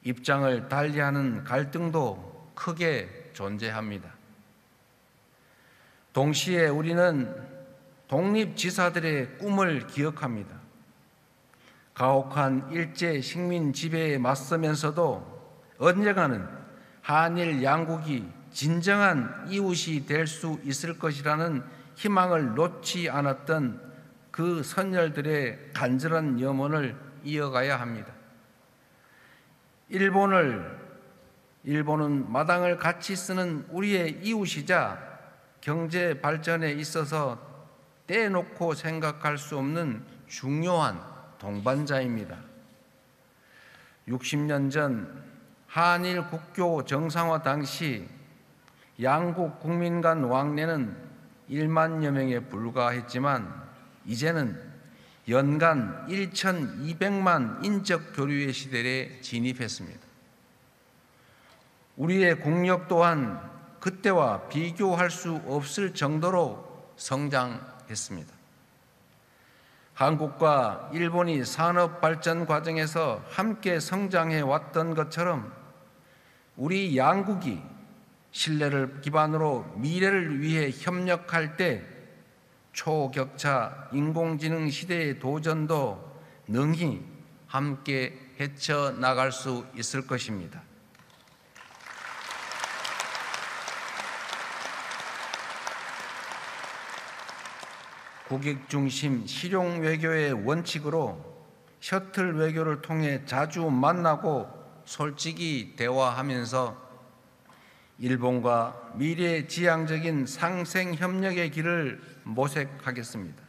Speaker 5: 입장을 달리하는 갈등도 크게 존재합니다. 동시에 우리는 독립지사들의 꿈을 기억합니다. 가혹한 일제 식민 지배에 맞서면서도 언젠가는 한일 양국이 진정한 이웃이 될 수 있을 것이라는 희망을 놓지 않았던 그 선열들의 간절한 염원을 이어가야 합니다. 일본은 마당을 같이 쓰는 우리의 이웃이자 경제 발전에 있어서 떼놓고 생각할 수 없는 중요한 동반자입니다. 60년 전 한일 국교 정상화 당시 양국 국민 간 왕래는 1만여 명에 불과했지만 이제는 연간 1,200만 인적 교류의 시대에 진입했습니다. 우리의 국력 또한 그때와 비교할 수 없을 정도로 성장했습니다. 한국과 일본이 산업 발전 과정에서 함께 성장해 왔던 것처럼 우리 양국이 신뢰를 기반으로 미래를 위해 협력할 때 초격차 인공지능 시대의 도전도 능히 함께 헤쳐나갈 수 있을 것입니다. 국익 중심 실용 외교의 원칙으로 셔틀 외교를 통해 자주 만나고 솔직히 대화하면서 일본과 미래지향적인 상생 협력의 길을 모색하겠습니다.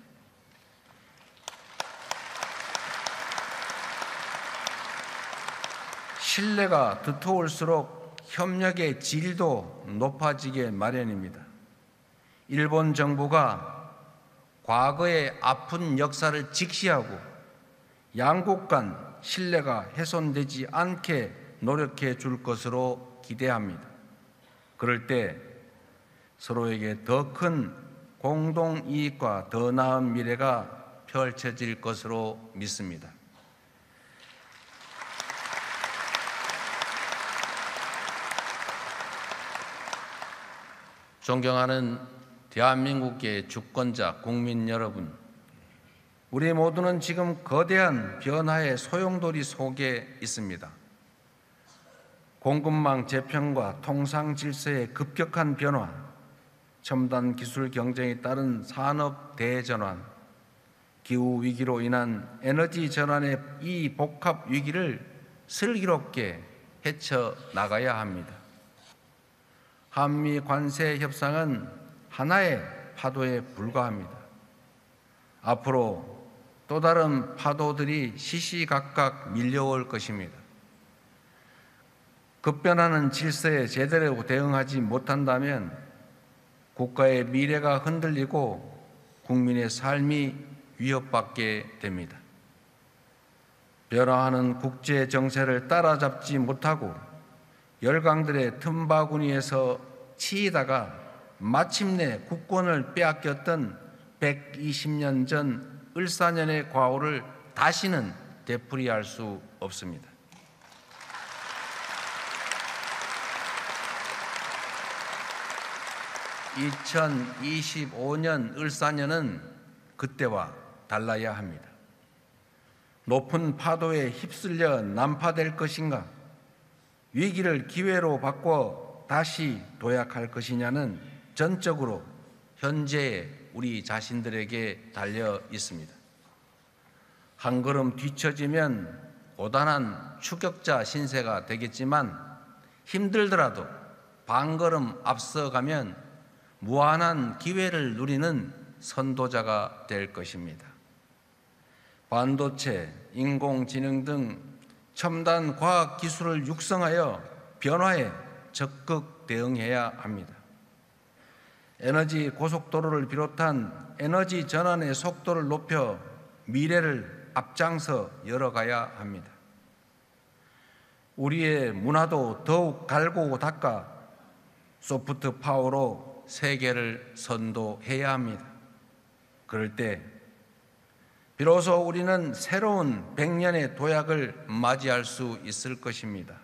Speaker 5: 신뢰가 두터울수록 협력의 질도 높아지게 마련입니다. 일본 정부가 과거의 아픈 역사를 직시하고 양국 간 신뢰가 훼손되지 않게 노력해 줄 것으로 기대합니다. 그럴 때 서로에게 더 큰 공동 이익과 더 나은 미래가 펼쳐질 것으로 믿습니다. 존경하는 대한민국의 주권자 국민 여러분, 우리 모두는 지금 거대한 변화의 소용돌이 속에 있습니다. 공급망 재편과 통상 질서의 급격한 변화, 첨단 기술 경쟁에 따른 산업 대전환, 기후 위기로 인한 에너지 전환의 이 복합 위기를 슬기롭게 헤쳐나가야 합니다. 한미 관세 협상은 하나의 파도에 불과합니다. 앞으로 또 다른 파도들이 시시각각 밀려올 것입니다. 급변하는 질서에 제대로 대응하지 못한다면 국가의 미래가 흔들리고 국민의 삶이 위협받게 됩니다. 변화하는 국제 정세를 따라잡지 못하고 열강들의 틈바구니에서 치이다가 마침내 국권을 빼앗겼던 120년 전 을사년의 과오를 다시는 되풀이할 수 없습니다. (2025년) 을사년은 그때와 달라야 합니다. 높은 파도에 휩쓸려 난파될 것인가? 위기를 기회로 바꿔 다시 도약할 것이냐는 전적으로 현재의 우리 자신들에게 달려 있습니다. 한 걸음 뒤처지면 고단한 추격자 신세가 되겠지만 힘들더라도 반걸음 앞서가면 무한한 기회를 누리는 선도자가 될 것입니다. 반도체, 인공지능 등 첨단 과학 기술을 육성하여 변화에 적극 대응해야 합니다. 에너지 고속도로를 비롯한 에너지 전환의 속도를 높여 미래를 앞장서 열어가야 합니다. 우리의 문화도 더욱 갈고 닦아 소프트 파워로 세계를 선도해야 합니다. 그럴 때 비로소 우리는 새로운 100년의 도약을 맞이할 수 있을 것입니다.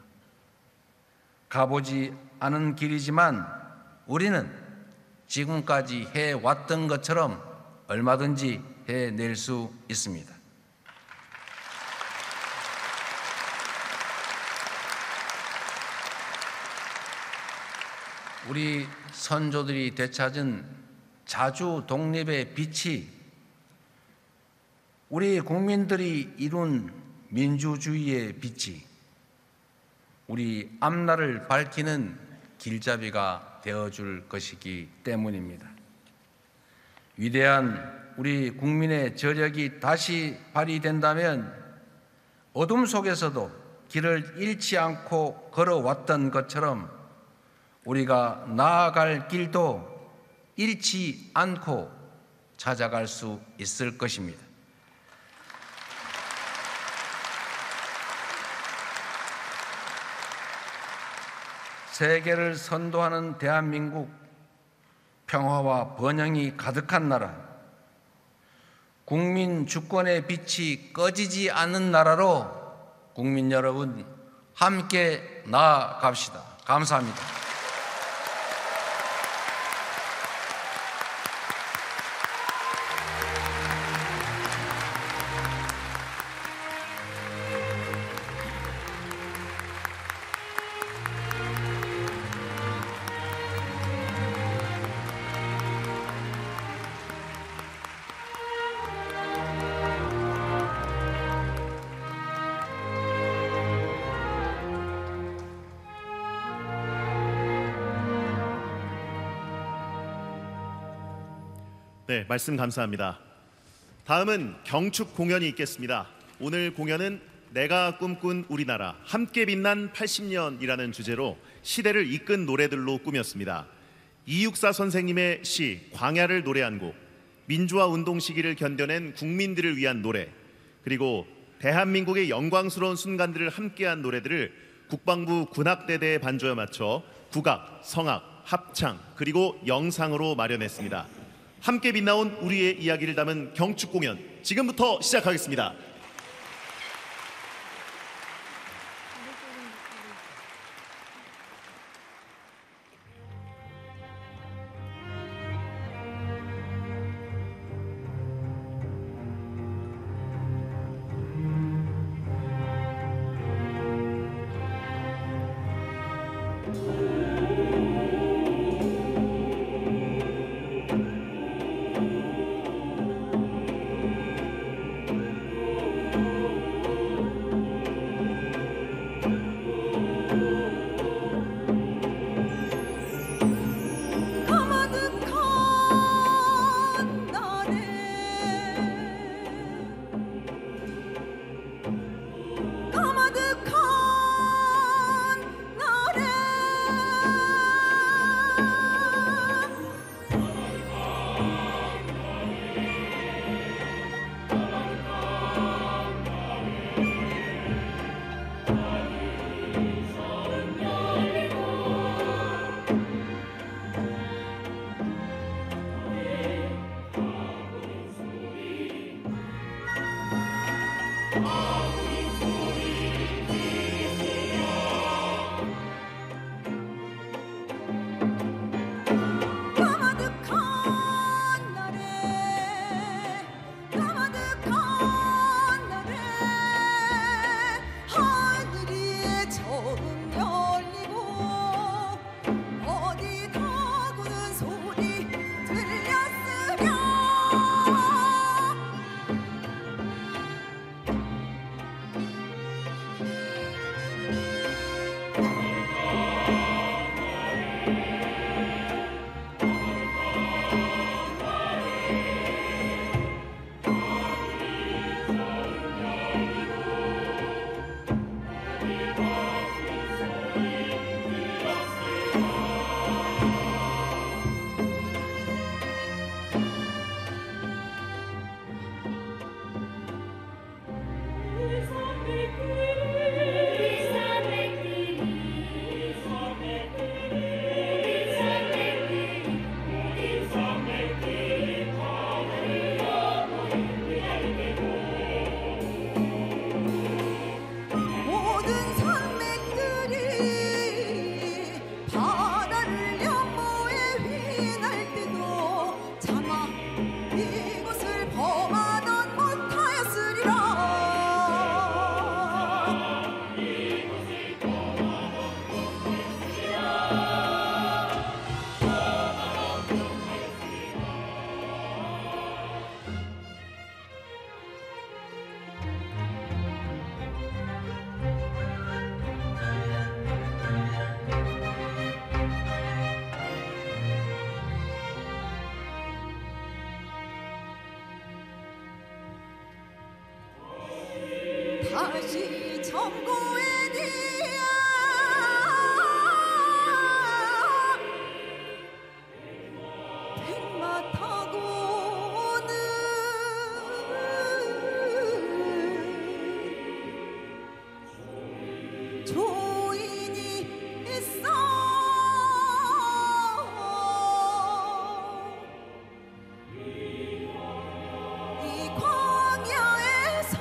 Speaker 5: 가보지 않은 길이지만 우리는 지금까지 해왔던 것처럼 얼마든지 해낼 수 있습니다. 우리 선조들이 되찾은 자주 독립의 빛이 우리 국민들이 이룬 민주주의의 빛이 우리 앞날을 밝히는 길잡이가 되어줄 것이기 때문입니다. 위대한 우리 국민의 저력이 다시 발휘된다면 어둠 속에서도 길을 잃지 않고 걸어왔던 것처럼 우리가 나아갈 길도 잃지 않고 찾아갈 수 있을 것입니다. 세계를 선도하는 대한민국, 평화와 번영이 가득한 나라, 국민 주권의 빛이 꺼지지 않는 나라로 국민 여러분 함께 나아갑시다. 감사합니다.
Speaker 1: 네, 말씀 감사합니다. 다음은 경축 공연이 있겠습니다. 오늘 공연은 내가 꿈꾼 우리나라 함께 빛난 80년이라는 주제로 시대를 이끈 노래들로 꾸몄습니다. 이육사 선생님의 시 광야를 노래한 곡, 민주화 운동 시기를 견뎌낸 국민들을 위한 노래, 그리고 대한민국의 영광스러운 순간들을 함께한 노래들을 국방부 군악대대의 반주에 맞춰 국악, 성악, 합창, 그리고 영상으로 마련했습니다. 함께 빛나온 우리의 이야기를 담은 경축 공연 지금부터 시작하겠습니다.
Speaker 6: 다시 정고에 뒤야 백마 타고는 조인이 있어 이 광야에서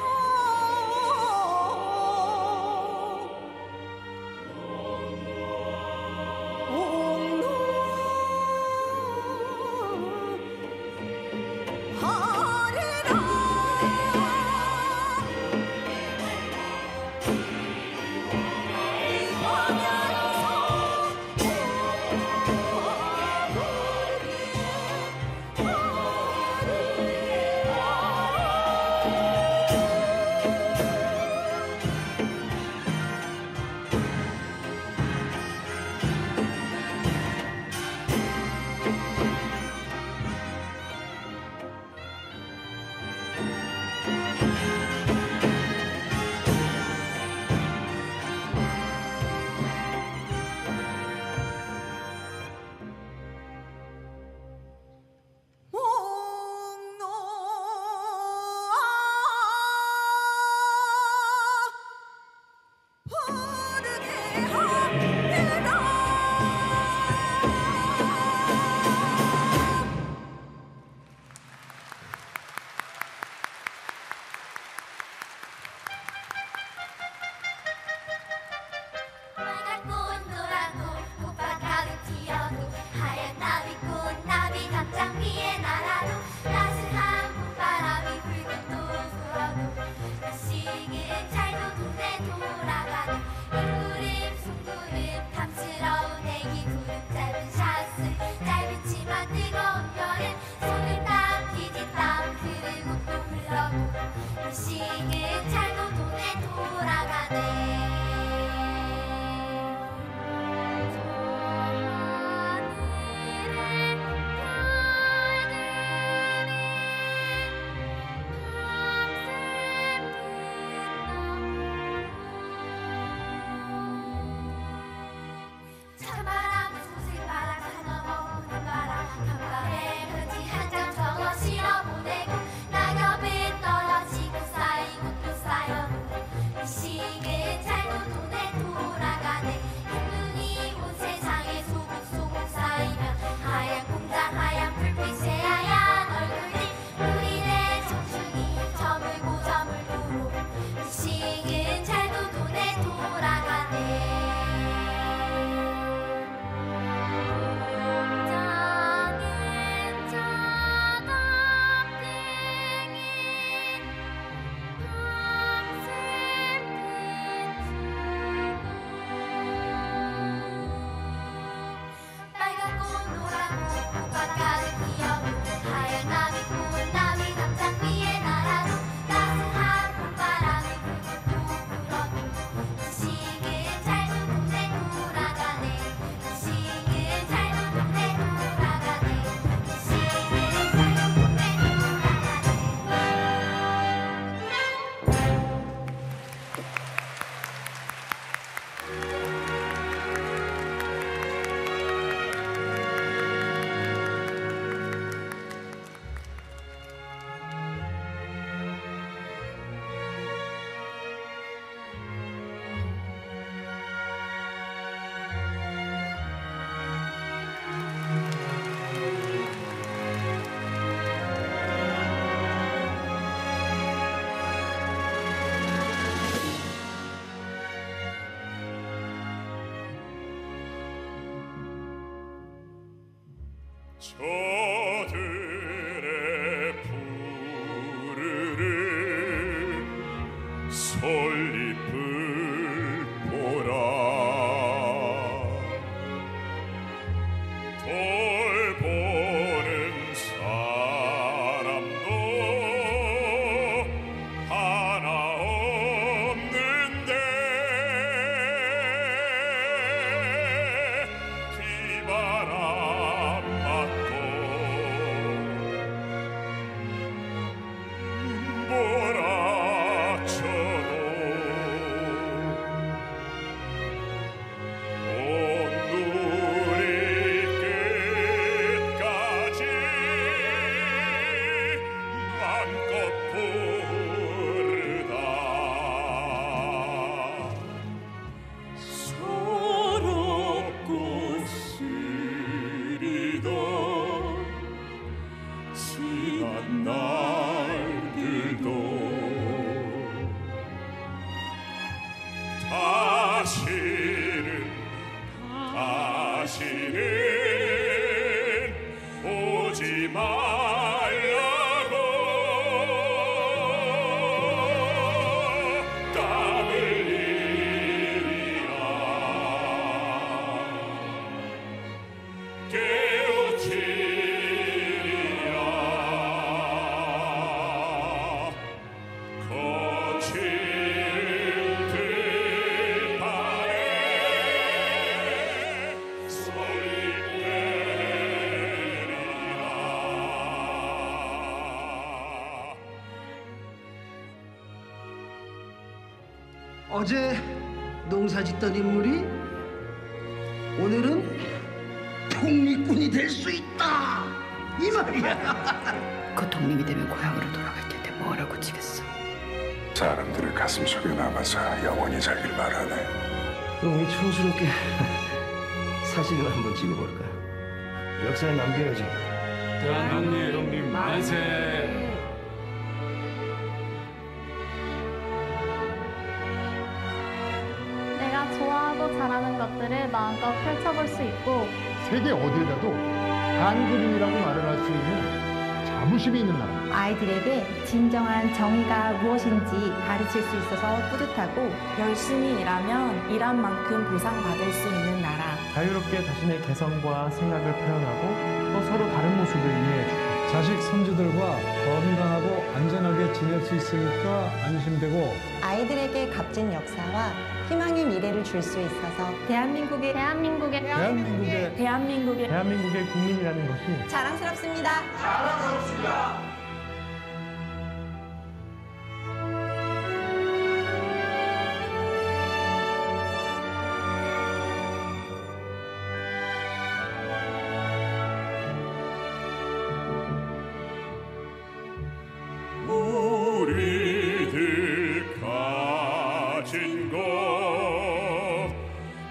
Speaker 2: 저들의 부르는 솔잎을 보라 돌보는 사람도 하나 없는데 비바람 맞고 몰아쳐도 다시는 오지 말라고 땀 흘리리라 깨우치리라 거칠 들판에 소리 내리라
Speaker 7: 어제 농사짓던 인물이 오늘은 독립군이 될 수 있다 이 말이야.
Speaker 8: 곧 독립이 되면 고향으로 돌아갈 텐데 뭐라고 치겠어.
Speaker 9: 사람들의 가슴속에 남아서 영원히 살길 바라네.
Speaker 10: 그럼 우리 촌스럽게 사진을 한번 찍어볼까? 역사에 남겨야지.
Speaker 2: 대한민국 만세.
Speaker 11: 내가 좋아하고 잘하는 것들을 마음껏 펼쳐볼 수 있고
Speaker 12: 세계 어디에다도 한국인이라고 말을 할 수 있는 자부심이 있는 나라.
Speaker 11: 아이들에게 진정한 정의가 무엇인지 가르칠 수 있어서 뿌듯하고
Speaker 4: 열심히 일하면 일한 만큼 보상받을 수 있는 나라.
Speaker 10: 자유롭게 자신의 개성과 생각을 표현하고 또 서로 다른 모습을 이해해주고 자식 선주들과 건강하고 안전하게 지낼 수 있으니까 안심되고
Speaker 11: 아이들에게 값진 역사와 희망의 미래를 줄 수 있어서 대한민국의
Speaker 10: 대한민국의 국민이라는 것이
Speaker 11: 자랑스럽습니다.
Speaker 2: 우리들 가진 것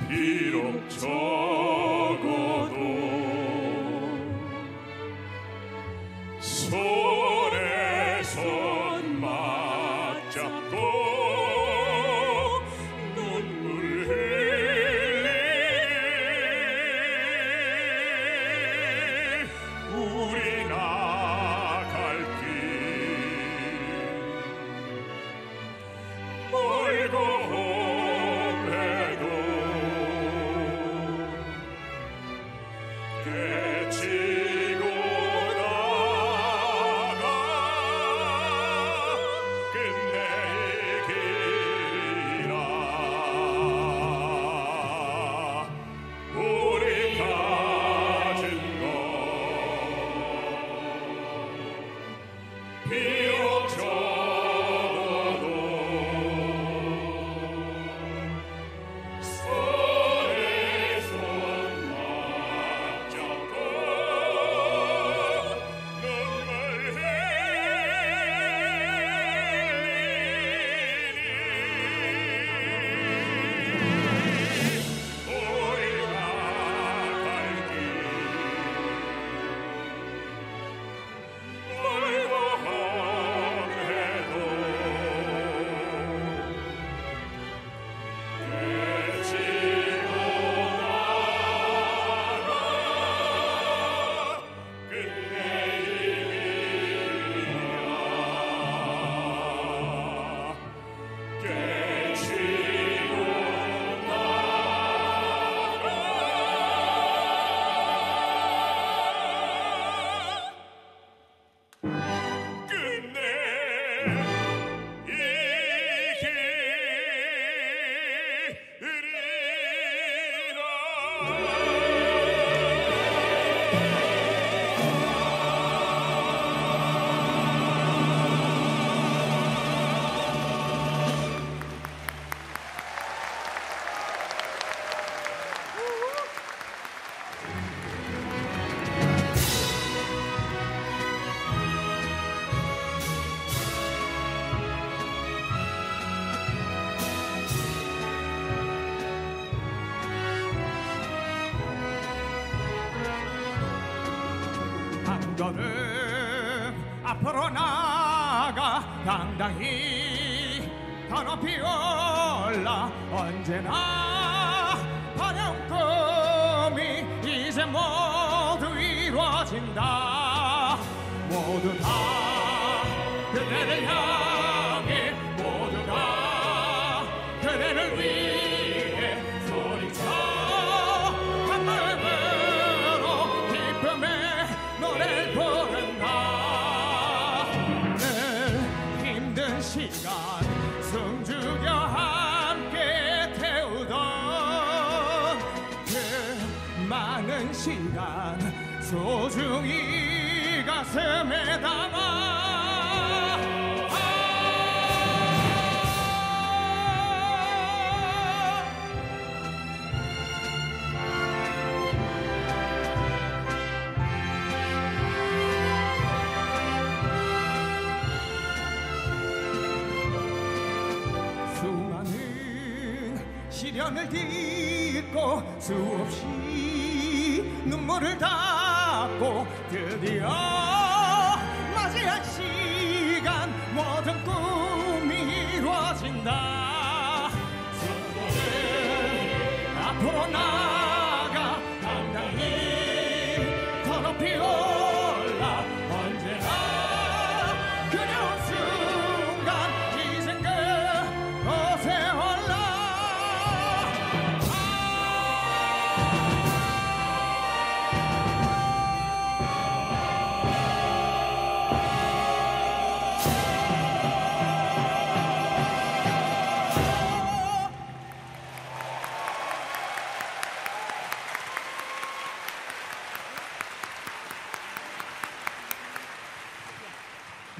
Speaker 2: 비록 적어도 손에 손 맞잡고 눈물 흘리 우리 나갈 길 멀고 험해도 깨치고 나가 끝내 이기리라 우리 가진 것 비록 적어도 손에 손 맞잡고 눈물 흘리니 우리가 갈 길 멀고 험해도 깨치고 나가 끝내 이기리라 깨치고 나가 끝내
Speaker 13: 한 걸음 앞으로 나가 당당히 더 높이 올라
Speaker 2: 올라 언제나 바람 꿈이 이제 모두 이루어진다. 모두 다 그대를 향해, 모두 다 그대를 위해 소리쳐 한 마음으로 기쁨의 노래를 부른다. 늘 힘든 시간 숨죽여 함께 태우던 그 많은 시간 소중히 가슴에 담아. 수많은 시련을 딛고 수없이 눈물을 닦고 드디어 맞이할 시간, 모든 꿈이 이루어진다. 수고는 앞으로 나아가 당당히 더 높이 올라 언제나 그리운 순간 이젠 그곳에 올라.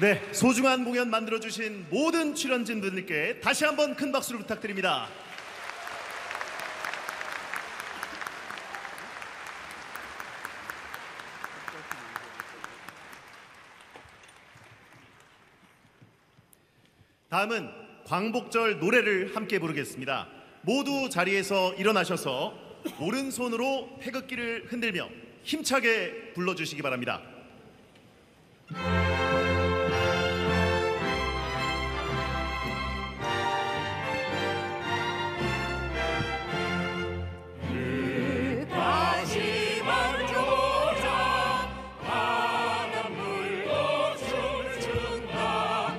Speaker 1: 네, 소중한 공연 만들어주신 모든 출연진분들께 다시 한번 큰 박수를 부탁드립니다. 다음은 광복절 노래를 함께 부르겠습니다. 모두 자리에서 일어나셔서 오른손으로 태극기를 흔들며 힘차게 불러주시기 바랍니다.
Speaker 2: 다시 만져자 바람 물고 춤춘다.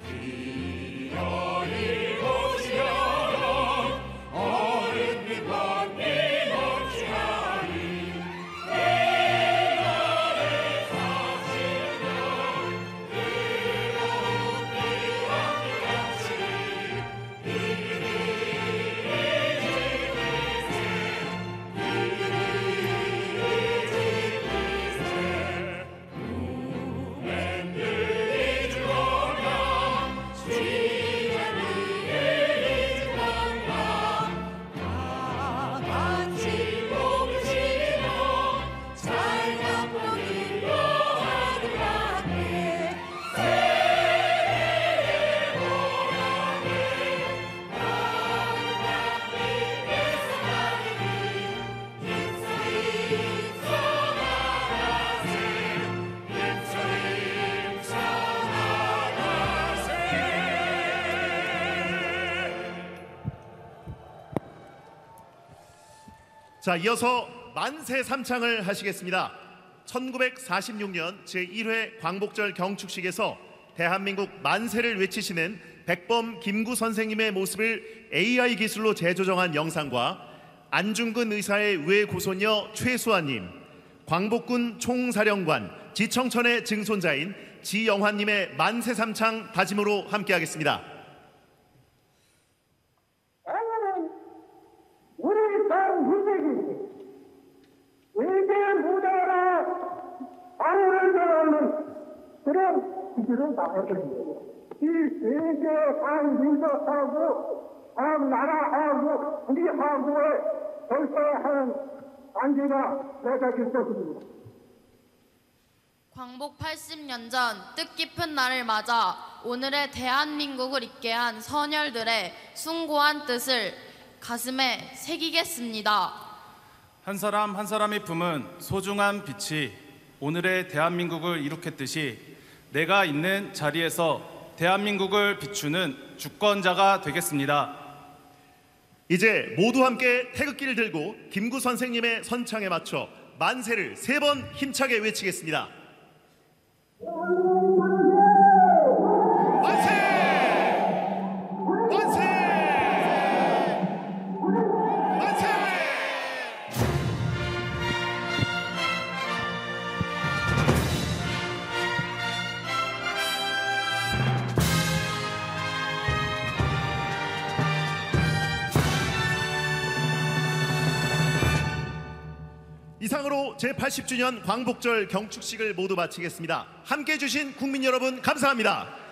Speaker 2: 기어이 오시려던 어른들 번개 넘치하리. 옛날에 사시며 뜨거운 비와 같이
Speaker 1: 자, 이어서 만세 삼창을 하시겠습니다. 1946년 제1회 광복절 경축식에서 대한민국 만세를 외치시는 백범 김구 선생님의 모습을 AI 기술로 재조정한 영상과 안중근 의사의 외고손녀 최수아님, 광복군 총사령관 지청천의 증손자인 지영환님의 만세 삼창 다짐으로 함께하겠습니다.
Speaker 13: 우리 땅 민족이 위대한 무대라 방울을 들어오는 그런 기술을 나왔거든요. 이 세계 각 민족하고 각 나라하고 우리하고의 절대한 관계가 맺어져 있었습니다.
Speaker 14: 광복 80년 전 뜻깊은 날을 맞아 오늘의 대한민국을 있게 한 선열들의 숭고한 뜻을 가슴에 새기겠습니다.
Speaker 15: 한 사람 한 사람이 품은 소중한 빛이 오늘의 대한민국을 이룩했듯이 내가 있는 자리에서 대한민국을 비추는 주권자가 되겠습니다.
Speaker 1: 이제 모두 함께 태극기를 들고 김구 선생님의 선창에 맞춰 만세를 3번 힘차게 외치겠습니다. 만세! 만세! 만세! 이상으로 제80주년 광복절 경축식을 모두 마치겠습니다. 함께해 주신 국민 여러분 감사합니다.